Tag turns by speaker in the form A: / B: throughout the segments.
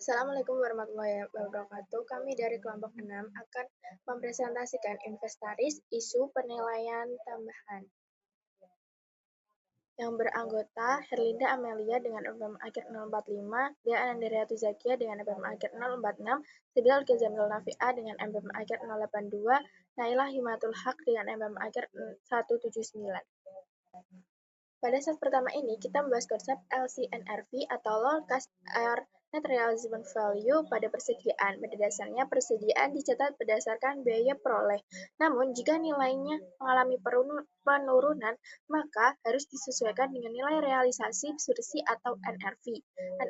A: Assalamualaikum warahmatullahi wabarakatuh. Kami dari kelompok 6 akan mempresentasikan inventaris isu penilaian tambahan yang beranggota Herlinda Amelia dengan NPM akhir 045, Dea Anandariatu Zakia dengan NPM akhir 046, Sibil Kezamil Nafi'ah dengan NPM akhir 082, Naila Himatul Haq dengan NPM akhir 179. Pada saat pertama ini, kita membahas konsep LCNRV atau Low Cost Air Net Realizable Value pada persediaan. Pada dasarnya, persediaan dicatat berdasarkan biaya peroleh. Namun, jika nilainya mengalami penurunan, maka harus disesuaikan dengan nilai realisasi bersih atau NRV.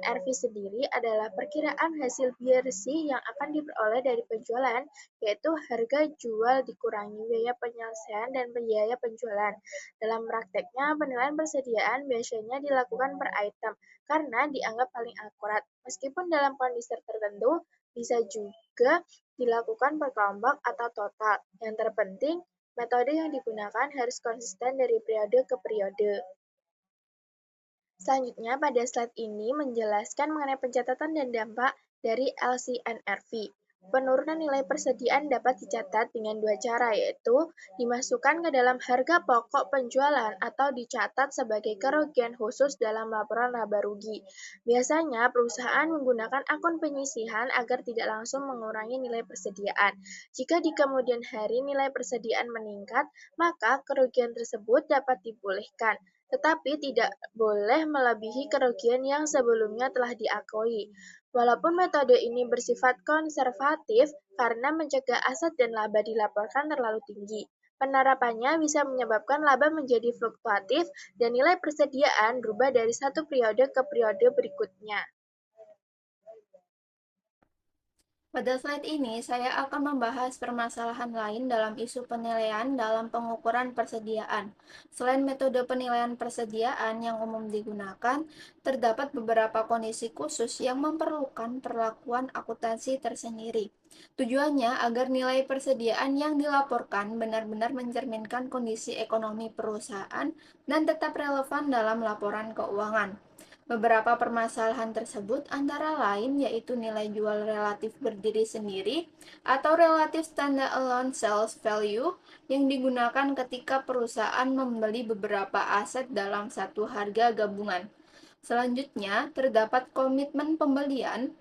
A: NRV sendiri adalah perkiraan hasil bersih yang akan diperoleh dari penjualan, yaitu harga jual dikurangi biaya penyelesaian dan biaya penjualan. Dalam prakteknya, penilaian persediaan biasanya dilakukan per item karena dianggap paling akurat. Meskipun dalam kondisi tertentu bisa juga dilakukan per kelompok atau total. Yang terpenting, metode yang digunakan harus konsisten dari periode ke periode. Selanjutnya, pada slide ini menjelaskan mengenai pencatatan dan dampak dari LCNRV. Penurunan nilai persediaan dapat dicatat dengan dua cara, yaitu dimasukkan ke dalam harga pokok penjualan atau dicatat sebagai kerugian khusus dalam laporan laba rugi. Biasanya, perusahaan menggunakan akun penyisihan agar tidak langsung mengurangi nilai persediaan. Jika di kemudian hari nilai persediaan meningkat, maka kerugian tersebut dapat dipulihkan, tetapi tidak boleh melebihi kerugian yang sebelumnya telah diakui. Walaupun metode ini bersifat konservatif karena mencegah aset dan laba dilaporkan terlalu tinggi, penerapannya bisa menyebabkan laba menjadi fluktuatif dan nilai persediaan berubah dari satu periode ke periode berikutnya.
B: Pada slide ini, saya akan membahas permasalahan lain dalam isu penilaian dalam pengukuran persediaan. Selain metode penilaian persediaan yang umum digunakan, terdapat beberapa kondisi khusus yang memerlukan perlakuan akuntansi tersendiri. Tujuannya agar nilai persediaan yang dilaporkan benar-benar mencerminkan kondisi ekonomi perusahaan dan tetap relevan dalam laporan keuangan. Beberapa permasalahan tersebut antara lain yaitu nilai jual relatif berdiri sendiri atau relatif standalone sales value yang digunakan ketika perusahaan membeli beberapa aset dalam satu harga gabungan. Selanjutnya, terdapat komitmen pembelian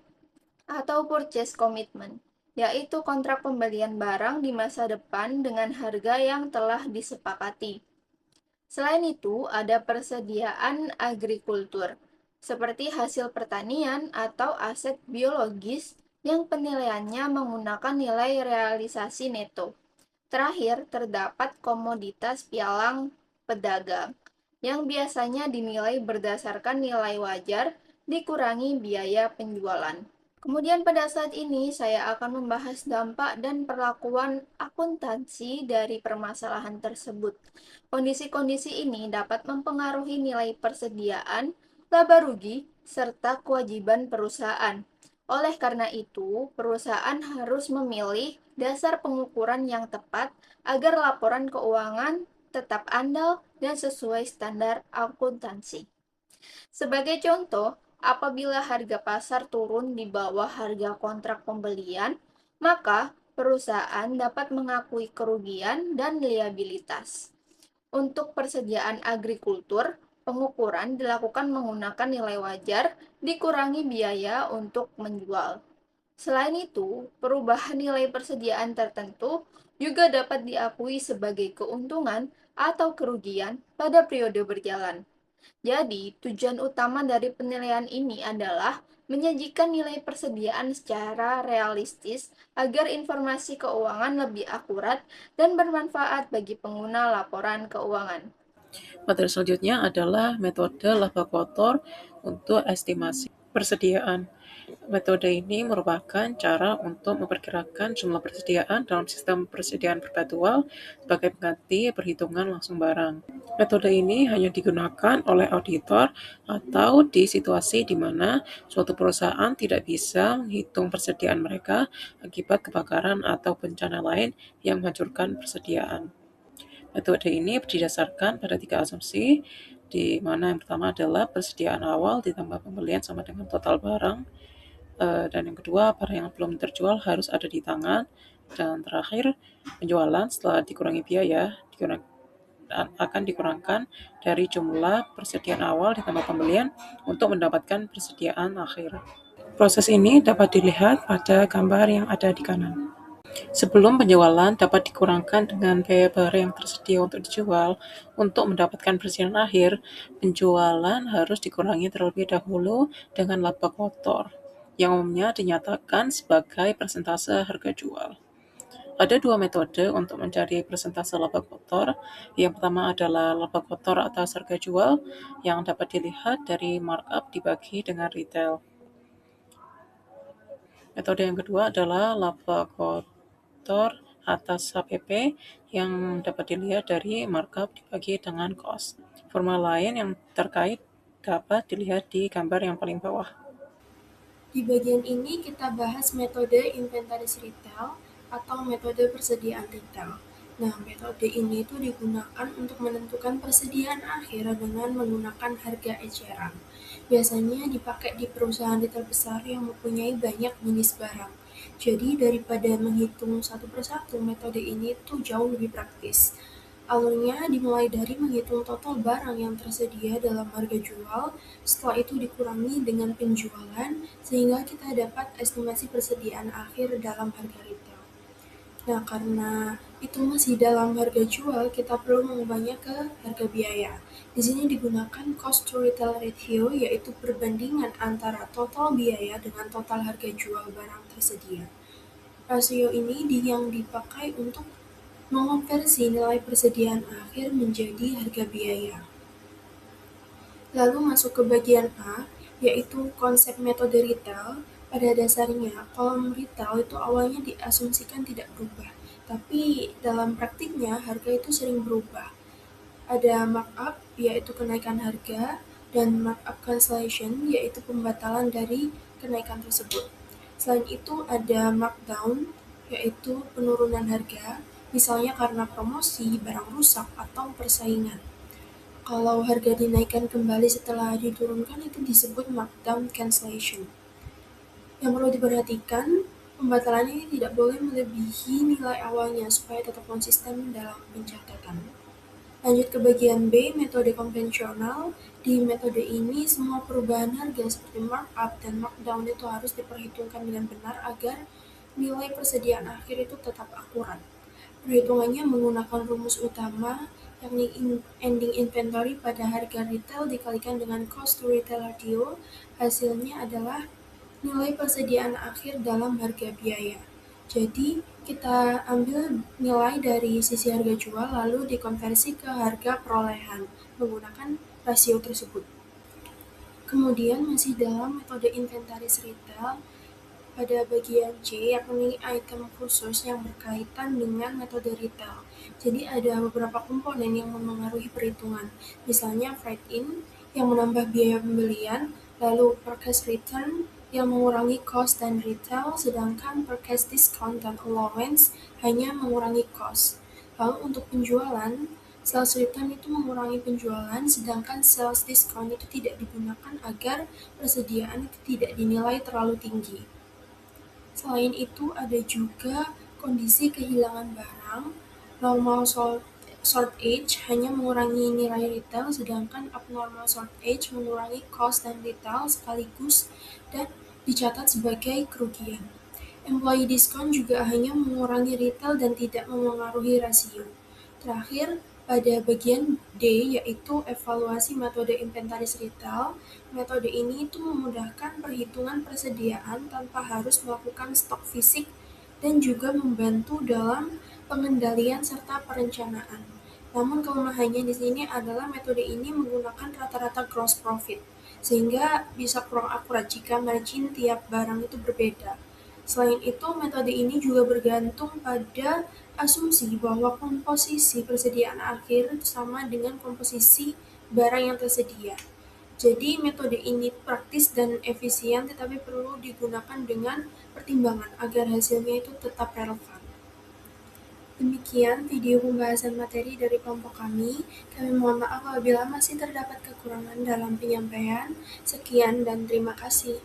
B: atau purchase commitment, yaitu kontrak pembelian barang di masa depan dengan harga yang telah disepakati. Selain itu, ada persediaan agrikultur, seperti hasil pertanian atau aset biologis yang penilaiannya menggunakan nilai realisasi neto. Terakhir, terdapat komoditas pialang pedagang, yang biasanya dinilai berdasarkan nilai wajar dikurangi biaya penjualan. Kemudian pada saat ini saya akan membahas dampak dan perlakuan akuntansi dari permasalahan tersebut. Kondisi-kondisi ini dapat mempengaruhi nilai persediaan, laba rugi, serta kewajiban perusahaan. Oleh karena itu, perusahaan harus memilih dasar pengukuran yang tepat agar laporan keuangan tetap andal dan sesuai standar akuntansi. Sebagai contoh, apabila harga pasar turun di bawah harga kontrak pembelian, maka perusahaan dapat mengakui kerugian dan liabilitas. Untuk persediaan agrikultur, pengukuran dilakukan menggunakan nilai wajar dikurangi biaya untuk menjual. Selain itu, perubahan nilai persediaan tertentu juga dapat diakui sebagai keuntungan atau kerugian pada periode berjalan. Jadi, tujuan utama dari penilaian ini adalah menyajikan nilai persediaan secara realistis agar informasi keuangan lebih akurat dan bermanfaat bagi pengguna laporan keuangan.
C: Metode selanjutnya adalah metode laba kotor untuk estimasi persediaan. Metode ini merupakan cara untuk memperkirakan jumlah persediaan dalam sistem persediaan perpetual sebagai pengganti perhitungan langsung barang. Metode ini hanya digunakan oleh auditor atau di situasi di mana suatu perusahaan tidak bisa menghitung persediaan mereka akibat kebakaran atau bencana lain yang menghancurkan persediaan. Metode ini berdasarkan pada 3 asumsi, di mana yang pertama adalah persediaan awal ditambah pembelian sama dengan total barang. Dan yang kedua, barang yang belum terjual harus ada di tangan. Dan terakhir, penjualan setelah dikurangi biaya akan dikurangkan dari jumlah persediaan awal ditambah pembelian untuk mendapatkan persediaan akhir. Proses ini dapat dilihat pada gambar yang ada di kanan. Sebelum penjualan dapat dikurangkan dengan biaya barang yang tersedia untuk dijual. Untuk mendapatkan persediaan akhir, penjualan harus dikurangi terlebih dahulu dengan laba kotor, yang umumnya dinyatakan sebagai persentase harga jual. Ada dua metode untuk mencari persentase laba kotor. Yang pertama adalah laba kotor atas harga jual, yang dapat dilihat dari markup dibagi dengan retail. Metode yang kedua adalah laba kotor atas HPP, yang dapat dilihat dari markup dibagi dengan cost. Formula lain yang terkait dapat dilihat di gambar yang paling bawah.
D: Di bagian ini kita bahas metode inventaris retail atau metode persediaan retail. Nah, metode ini itu digunakan untuk menentukan persediaan akhir dengan menggunakan harga eceran. Biasanya dipakai di perusahaan retail besar yang mempunyai banyak jenis barang. Jadi daripada menghitung satu persatu, metode ini tuh jauh lebih praktis. Alurnya dimulai dari menghitung total barang yang tersedia dalam harga jual, setelah itu dikurangi dengan penjualan, sehingga kita dapat estimasi persediaan akhir dalam harga retail. Nah, karena itu masih dalam harga jual, kita perlu mengubahnya ke harga biaya. Di sini digunakan cost to retail ratio, yaitu perbandingan antara total biaya dengan total harga jual barang tersedia. Rasio ini yang dipakai untuk mengonversi nilai persediaan akhir menjadi harga biaya. Lalu masuk ke bagian A, yaitu konsep metode retail. Pada dasarnya, kolom retail itu awalnya diasumsikan tidak berubah, tapi dalam praktiknya harga itu sering berubah. Ada markup, yaitu kenaikan harga, dan markup cancellation, yaitu pembatalan dari kenaikan tersebut. Selain itu ada markdown, yaitu penurunan harga, misalnya karena promosi, barang rusak, atau persaingan. Kalau harga dinaikkan kembali setelah diturunkan itu disebut markdown cancellation. Yang perlu diperhatikan, pembatalan ini tidak boleh melebihi nilai awalnya supaya tetap konsisten dalam pencatatan. Lanjut ke bagian B, metode konvensional. Di metode ini, semua perubahan harga seperti markup dan markdown itu harus diperhitungkan dengan benar agar nilai persediaan akhir itu tetap akurat. Perhitungannya menggunakan rumus utama, yakni ending inventory pada harga retail dikalikan dengan cost to retail ratio. Hasilnya adalah nilai persediaan akhir dalam harga biaya. Jadi, kita ambil nilai dari sisi harga jual lalu dikonversi ke harga perolehan menggunakan rasio tersebut. Kemudian masih dalam metode inventaris retail, pada bagian C, yakni item khusus yang berkaitan dengan metode retail. Jadi ada beberapa komponen yang memengaruhi perhitungan, misalnya freight in yang menambah biaya pembelian, lalu purchase return yang mengurangi cost dan retail, sedangkan purchase discount dan allowance hanya mengurangi cost. Lalu untuk penjualan, sales return itu mengurangi penjualan, sedangkan sales discount itu tidak digunakan agar persediaan itu tidak dinilai terlalu tinggi. Selain itu ada juga kondisi kehilangan barang. Normal shortage hanya mengurangi nilai retail, sedangkan abnormal shortage mengurangi cost dan retail sekaligus dan dicatat sebagai kerugian. Employee discount juga hanya mengurangi retail dan tidak memengaruhi rasio. Terakhir, pada bagian D, yaitu evaluasi metode inventaris retail. Metode ini itu memudahkan perhitungan persediaan tanpa harus melakukan stok fisik dan juga membantu dalam pengendalian serta perencanaan. Namun kelemahannya di sini adalah metode ini menggunakan rata-rata gross profit, sehingga bisa kurang akurat jika margin tiap barang itu berbeda. Selain itu, metode ini juga bergantung pada asumsi bahwa komposisi persediaan akhir sama dengan komposisi barang yang tersedia. Jadi metode ini praktis dan efisien, tetapi perlu digunakan dengan pertimbangan agar hasilnya itu tetap relevan. Demikian video pembahasan materi dari kelompok kami. Kami mohon maaf apabila masih terdapat kekurangan dalam penyampaian. Sekian dan terima kasih.